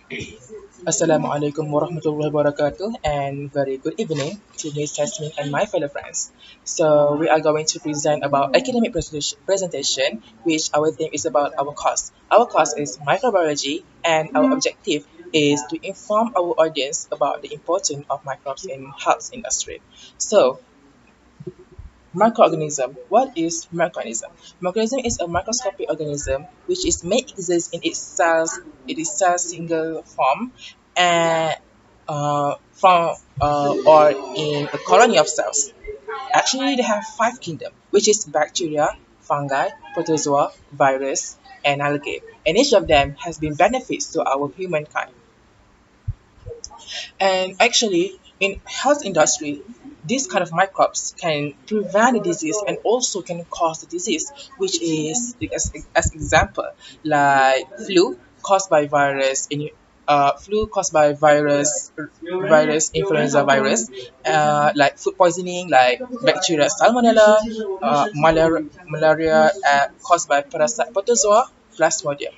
Assalamualaikum warahmatullahi wabarakatuh and very good evening to Miss Jasmine and my fellow friends. So we are going to present about academic presentation which our theme is about our course. Our course is microbiology and our objective is to inform our audience about the importance of microbes in health industry. So microorganism. What is microorganism? Microorganism is a microscopic organism which is may exist in its cells single form and from or in a colony of cells. Actually, they have five kingdoms, which is bacteria, fungi, protozoa, virus, and algae. And each of them has been benefits to our humankind. And actually, in health industry, these kind of microbes can prevent the disease and also can cause the disease, which is as example like flu caused by influenza virus, like food poisoning, like bacteria salmonella, malaria caused by parasite protozoa, plasmodium.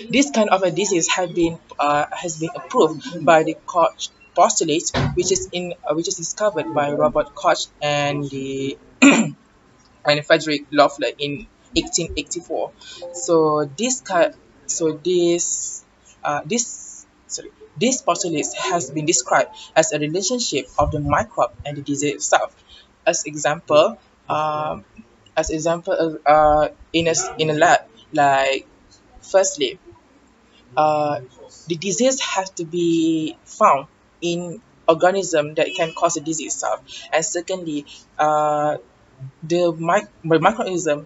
This kind of a disease has been approved by the Koch postulate, which is discovered by Robert Koch and the and Frederick Loeffler in 1884. So this ki- so this postulate has been described as a relationship of the microbe and the disease itself. As example, um, in a lab, like firstly, uh, the disease has to be found in organism that can cause the disease itself. And secondly, the microorganism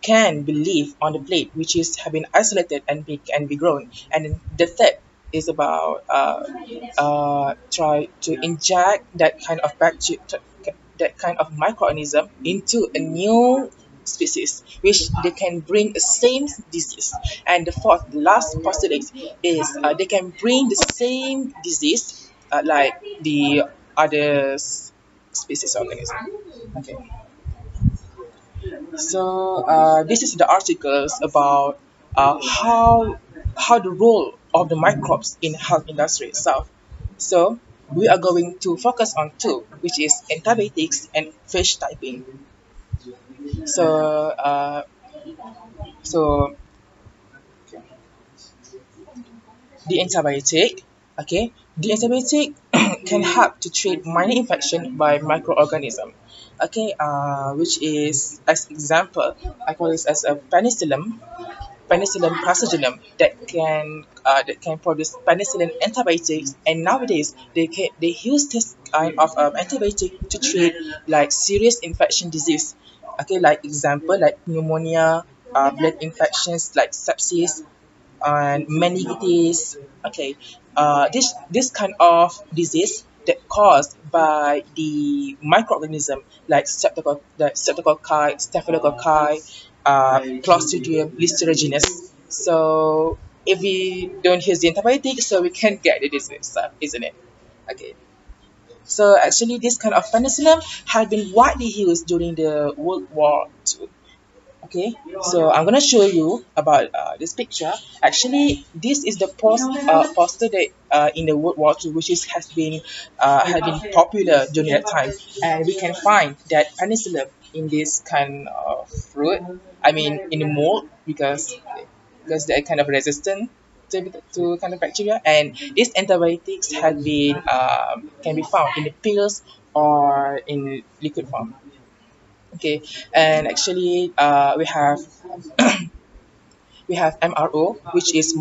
can be live on the plate, which is have been isolated and be grown. And then the third is about try to inject that kind of that kind of microorganism into a new species, which they can bring the same disease. And the last postulate is they can bring the same disease like the other species organism. Okay. So this is the articles about how the role of the microbes in health industry itself. So we are going to focus on two, which is antibiotics and fish typing. So so the antibiotic, okay, the antibiotic can help to treat minor infection by microorganism. Okay, which is as example, I call this as a penicillin praseodymium that can produce penicillin antibiotics, and nowadays they use this kind of antibiotic to treat like serious infection disease, okay, like example like pneumonia, blood infections like sepsis and meningitis. Okay, this kind of disease that caused by the microorganism like staphylococcus, Clostridium listeriogenous. So if we don't use the antibiotic, so we can't get the disease, isn't it? Okay. So actually, this kind of penicillin had been widely used during the World War II. Okay, so I'm gonna show you about this picture. Actually, this is the poster that in the World War II, which is had been popular during that time, and we can find that penicillin in this kind of fruit. I mean, in the mold because they're kind of resistant to kind of bacteria, and these antibiotics have been can be found in the pills or in liquid form. Okay, and actually we have MRO, which is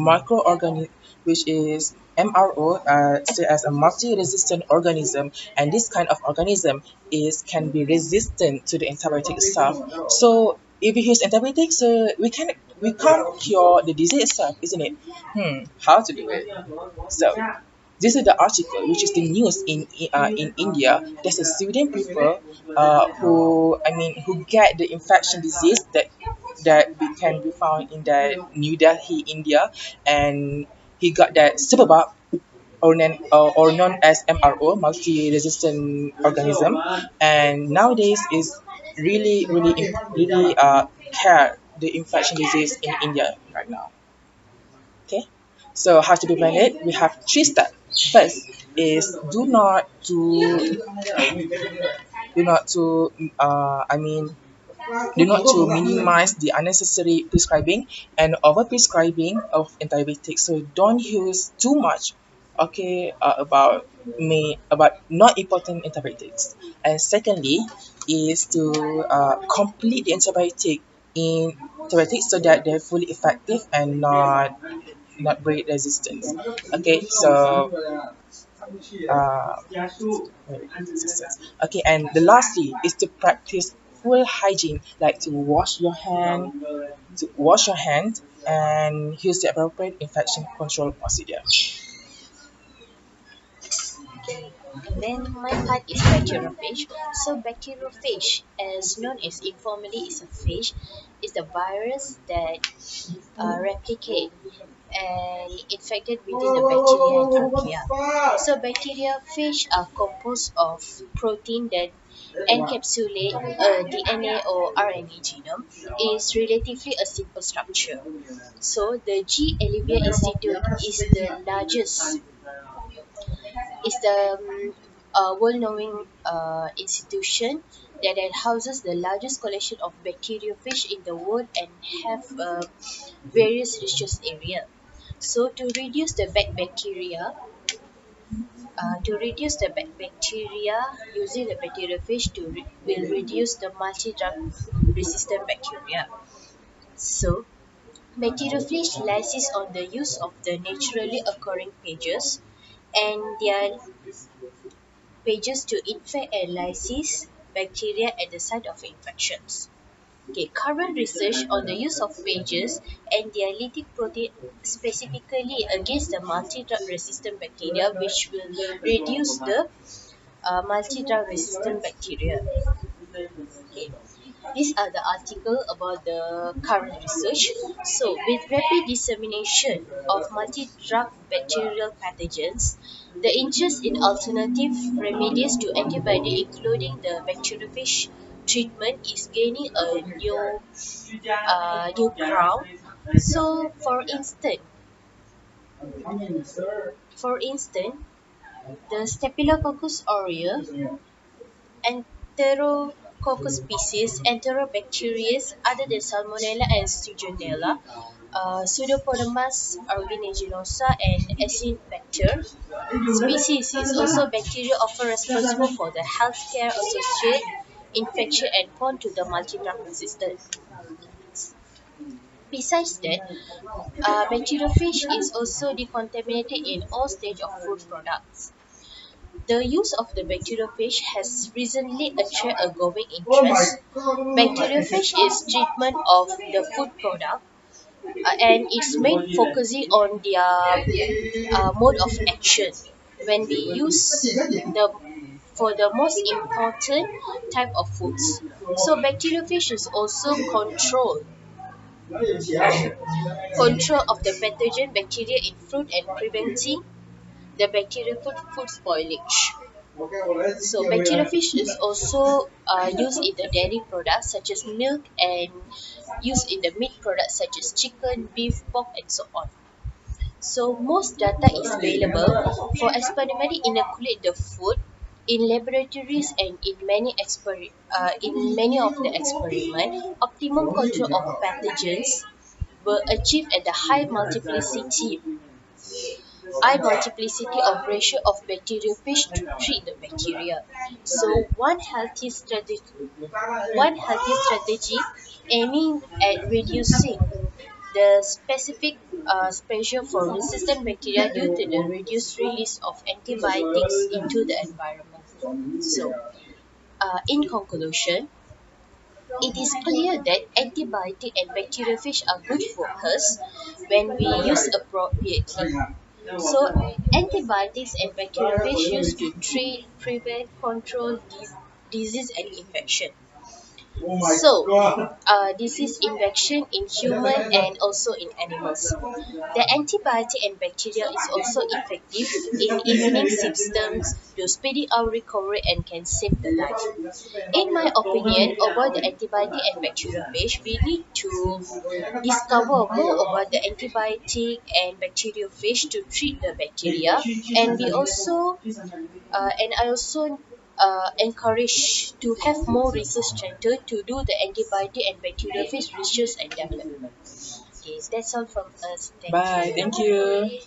which is MRO say as a multi-resistant organism, and this kind of organism is can be resistant to the antibiotic itself. So if we use antibiotics, we can't cure the disease itself, isn't it? How to do it? So this is the article, which is the news in India. There's a student people who get the infection disease that we can be found in the New Delhi, India, and he got that superbug or known as MRO, multi-resistant organism, and nowadays is really care the infection disease in India right now. So how to prevent it? We have three steps. First is do not to I mean do not to minimize the unnecessary prescribing and over prescribing of antibiotics. So don't use too much, okay, about not important antibiotics. And secondly is to complete the antibiotics so that they're fully effective and not breed resistance. Okay, so uh, okay, and the lastly is to practice full hygiene, like to wash your hand and use the appropriate infection control procedure. Okay. And then my part is bacteriophage. So bacteriophage, as known as informally, is a phage, is the virus that replicate and infected within the bacteria and archaea. So bacteriophage are composed of protein that encapsulate a DNA or RNA genome. Is relatively a simple structure. So the G. Elsevier Institute is the world-knowing institution that houses the largest collection of bacteriophage in the world and have various research area. So to reduce the bacteria, using the bacteriophage will reduce the multi-drug resistant bacteria. So bacteriophage relies on the use of the naturally occurring pages and their pages to infect and lysis bacteria at the site of infections. Okay, current research on the use of pages and their lytic protein specifically against the multi-drug resistant bacteria, which will reduce the multi-drug resistant bacteria. Okay, these are the article about the current research. So, with rapid dissemination of multi-drug bacterial pathogens, the interest in alternative remedies to antibiotic, including the bacteriophage treatment, is gaining a new ground. So, for instance, the Staphylococcus aureus Enterococcus species, Enterobacterius, other than Salmonella and Legionella, Pseudopotamus aeruginosa, and Acinetobacter species is also bacteria often responsible for the healthcare associated infection and prone to the multi-drug resistance. Besides that, bacteriophage is also decontaminated in all stages of food products. The use of the bacteriophage has recently attracted a growing interest. Bacteriophage is treatment of the food product and its main focusing on their mode of action. When we use the for the most important type of foods. So bacteriophage is also control of the pathogen bacteria in fruit and preventing the bacterial food spoilage. So bacteriophage is also used in the dairy products such as milk and used in the meat products such as chicken, beef, pork, and so on. So most data is available for experimentally inoculate the food in laboratories and in many of the experiment. Optimum control of pathogens were achieved at the high multiplicity of ratio of bacteriophage to treat the bacteria. So one healthy strategy aiming at reducing the specific pressure for resistant bacteria due to the reduced release of antibiotics into the environment. So, in conclusion, it is clear that antibiotic and bacteriophage are good for us when we use appropriately. So, antibiotics and bacteriophage used to treat, prevent, control disease and infection. Disease infection in human and also in animals. The antibiotic and bacteria is also effective in immune systems to speed up recovery and can save the life. In my opinion, about the antibiotic and bacteriophage, we need to discover more about the antibiotic and bacteriophage to treat the bacteria, and I also encourage to have more research center to do the antibiotic and bacteriophage research and development. Okay, that's all from us. Thank Bye. you. Thank you.